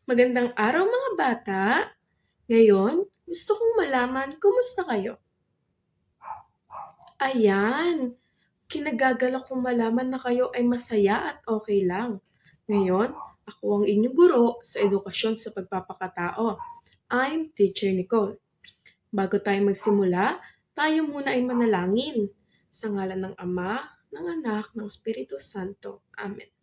Magandang araw mga bata! Ngayon, gusto kong malaman kumusta kayo? Ayan, kinagagalak kong malaman na kayo ay masaya at okay lang. Ngayon, ako ang inyong guro sa edukasyon sa pagpapakatao. I'm Teacher Nicole. Bago tayo magsimula, tayo muna ay manalangin. Sa ngalan ng Ama, ng Anak, ng Espiritu Santo. Amen.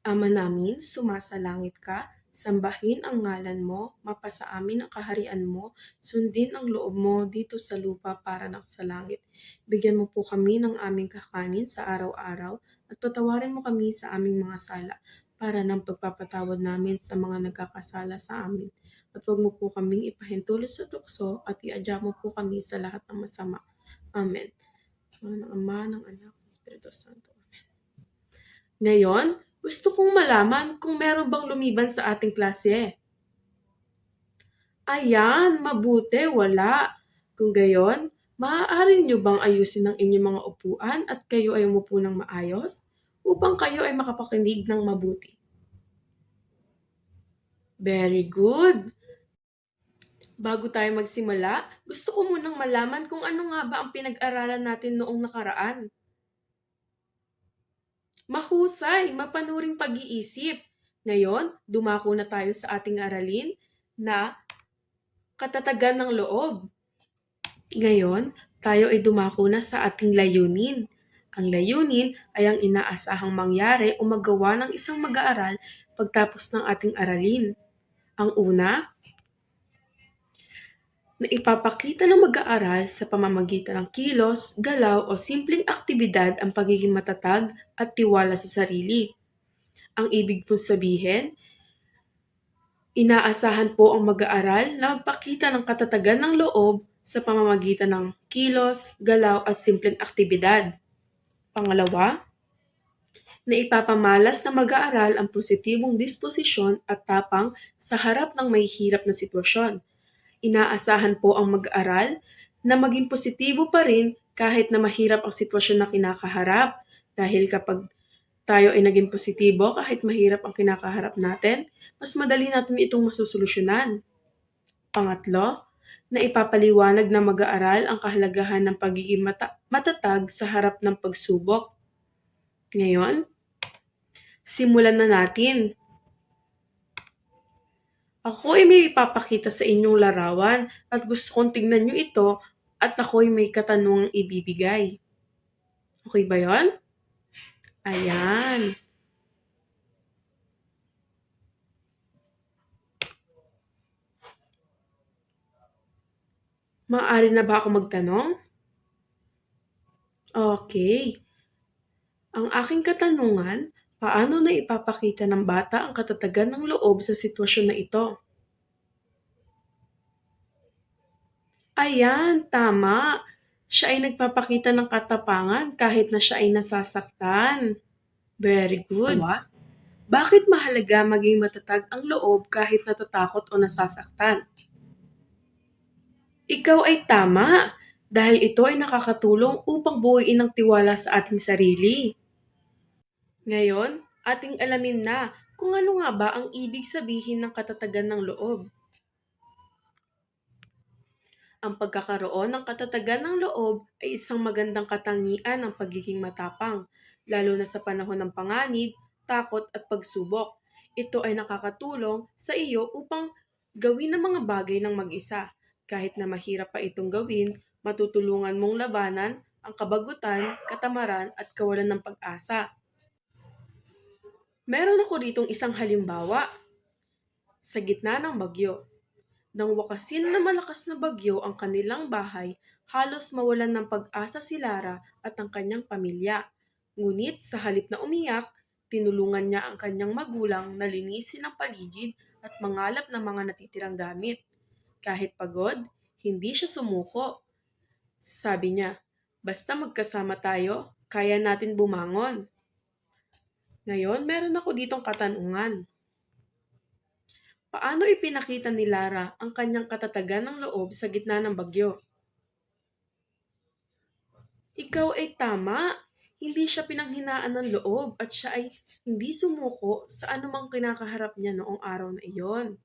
Ama namin, sumasalangit ka, sambahin ang ngalan mo, mapasa amin ang kaharian mo, sundin ang loob mo dito sa lupa para ng sa langit. Bigyan mo po kami ng aming kakanin sa araw-araw at patawarin mo kami sa aming mga sala para ng pagpapatawad namin sa mga nagkakasala sa amin. At huwag mo po kaming ipahintulot sa tukso at iadya mo po kami sa lahat ng masama. Amen. Sa ngalan ng Ama, ng Anak, ng Espiritu Santo. Ngayon, gusto kong malaman kung meron bang lumiban sa ating klase. Ayan, mabuti, wala. Kung gayon, maaari nyo bang ayusin ang inyong mga upuan at kayo ay umupo ng maayos upang kayo ay makapakinig ng mabuti? Very good. Bago tayo magsimula, gusto ko munang malaman kung ano nga ba ang pinag-aralan natin noong nakaraan. Mahusay, mapanuring pag-iisip. Ngayon, dumako na tayo sa ating aralin na katatagan ng loob. Ngayon, tayo ay dumako na sa ating layunin. Ang layunin ay ang inaasahang mangyari o magawa ng isang mag-aaral pagtapos ng ating aralin. Ang una, na ipapakita ng mag-aaral sa pamamagitan ng kilos, galaw o simpleng aktibidad ang pagiging matatag at tiwala sa sarili. Ang ibig pong sabihin, inaasahan po ang mag-aaral na magpakita ng katatagan ng loob sa pamamagitan ng kilos, galaw at simpleng aktibidad. Pangalawa, na ipapamalas ng mag-aaral ang positibong disposisyon at tapang sa harap ng may hirap na sitwasyon. Inaasahan po ang mag-aaral na maging positibo pa rin kahit na mahirap ang sitwasyon na kinakaharap. Dahil kapag tayo ay naging positibo kahit mahirap ang kinakaharap natin, mas madali natin itong masusolusyonan. Pangatlo, na ipapaliwanag ng mag-aaral ang kahalagahan ng pagiging matatag sa harap ng pagsubok. Ngayon, simulan na natin. Ako ay may ipapakita sa inyong larawan at gusto kong tingnan nyo ito at ako ay may katanungang ibibigay. Okay ba yon? Ayan. Maaari na ba ako magtanong? Okay. Ang aking katanungan, paano na ipapakita ng bata ang katatagan ng loob sa sitwasyon na ito? Ayan, tama. Siya ay nagpapakita ng katapangan kahit na siya ay nasasaktan. Very good. Bakit mahalaga maging matatag ang loob kahit natatakot o nasasaktan? Ikaw ay tama, dahil ito ay nakakatulong upang buuin ang tiwala sa ating sarili. Ngayon, ating alamin na kung ano nga ba ang ibig sabihin ng katatagan ng loob. Ang pagkakaroon ng katatagan ng loob ay isang magandang katangian ng pagiging matapang, lalo na sa panahon ng panganib, takot at pagsubok. Ito ay nakakatulong sa iyo upang gawin ang mga bagay ng mag-isa. Kahit na mahirap pa itong gawin, matutulungan mong labanan ang kabagutan, katamaran at kawalan ng pag-asa. Meron ako ditong isang halimbawa. Sa gitna ng bagyo, nang wakasin na malakas na bagyo ang kanilang bahay, halos mawalan ng pag-asa si Lara at ang kanyang pamilya. Ngunit sa halip na umiyak, tinulungan niya ang kanyang magulang na linisin ang paligid at mangalap ng mga natitirang gamit. Kahit pagod, hindi siya sumuko. Sabi niya, basta magkasama tayo, kaya natin bumangon. Ngayon, meron ako ditong katanungan. Paano ipinakita ni Lara ang kanyang katatagan ng loob sa gitna ng bagyo? Ikaw ay tama. Hindi siya pinanghinaan ng loob at siya ay hindi sumuko sa anumang kinakaharap niya noong araw na iyon.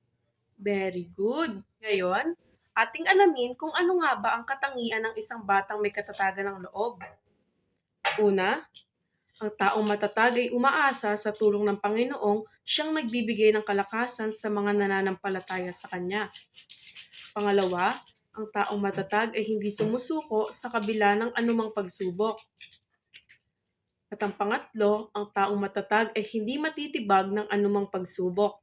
Very good. Ngayon, ating alamin kung ano nga ba ang katangian ng isang batang may katatagan ng loob. Una, ang taong matatag ay umaasa sa tulong ng Panginoong siyang nagbibigay ng kalakasan sa mga nananampalataya sa Kanya. Pangalawa, ang taong matatag ay hindi sumusuko sa kabila ng anumang pagsubok. At ang pangatlo, ang taong matatag ay hindi matitibag ng anumang pagsubok.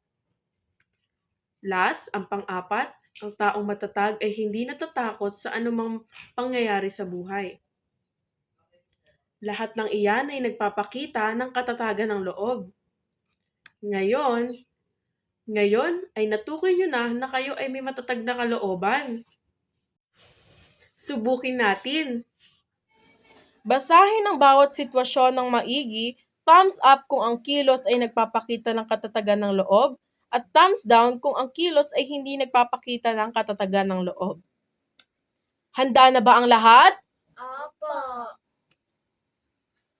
Last, ang pang-apat, ang taong matatag ay hindi natatakot sa anumang pangyayari sa buhay. Lahat ng iyan ay nagpapakita ng katatagan ng loob. Ngayon ay natukoy nyo na kayo ay may matatag na kalooban. Subukin natin. Basahin ang bawat sitwasyon ng maigi, thumbs up kung ang kilos ay nagpapakita ng katatagan ng loob, at thumbs down kung ang kilos ay hindi nagpapakita ng katatagan ng loob. Handa na ba ang lahat? Opo.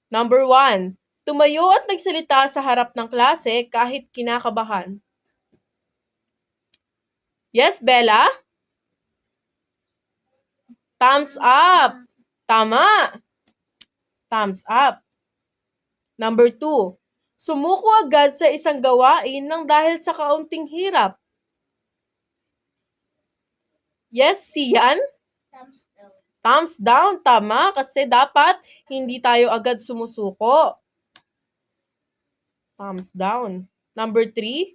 Number 1. Tumayo at nagsalita sa harap ng klase kahit kinakabahan. Yes, Bella? Thumbs up. Tama. Thumbs up. Number 2. Sumuko agad sa isang gawain nang dahil sa kaunting hirap. Yes, Sian? Thumbs down. Thumbs down. Tama, kasi dapat hindi tayo agad sumusuko. Thumbs down. Number 3.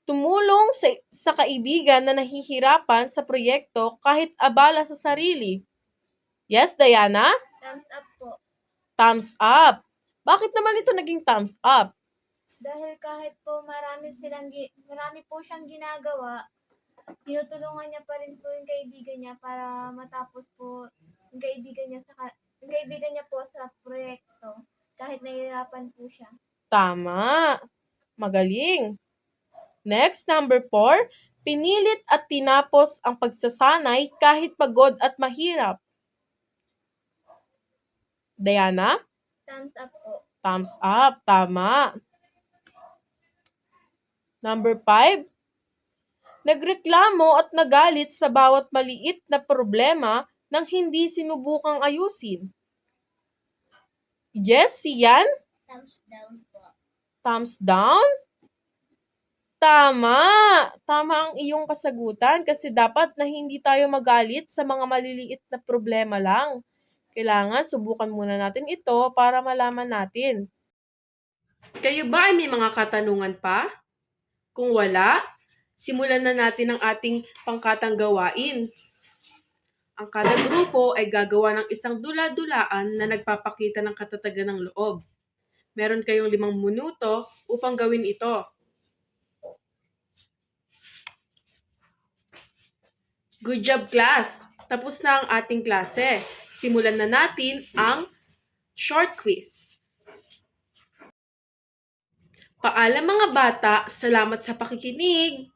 Tumulong sa kaibigan na nahihirapan sa proyekto kahit abala sa sarili. Yes, Diana? Thumbs up po. Thumbs up. Bakit naman ito naging thumbs up? Dahil kahit po marami po siyang ginagawa, tinutulungan niya pa rin po yung kaibigan niya para matapos po yung kaibigan niya po sa proyekto kahit nahihirapan po siya. Tama. Magaling. Next, number 4. Pinilit at tinapos ang pagsasanay kahit pagod at mahirap. Diana? Thumbs up po. Thumbs up. Tama. Number 5. Nagreklamo at nagalit sa bawat maliit na problema nang hindi sinubukang ayusin. Yes, Sian? Thumbs down po. Thumbs down? Tama! Tama ang iyong kasagutan kasi dapat na hindi tayo magalit sa mga maliliit na problema lang. Kailangan subukan muna natin ito para malaman natin. Kayo ba ay may mga katanungan pa? Kung wala, simulan na natin ang ating pangkatang gawain. Ang kada grupo ay gagawa ng isang dula-dulaan na nagpapakita ng katatagan ng loob. Meron kayong 5 minuto upang gawin ito. Good job, class! Tapos na ang ating klase. Simulan na natin ang short quiz. Paalam mga bata, salamat sa pakikinig!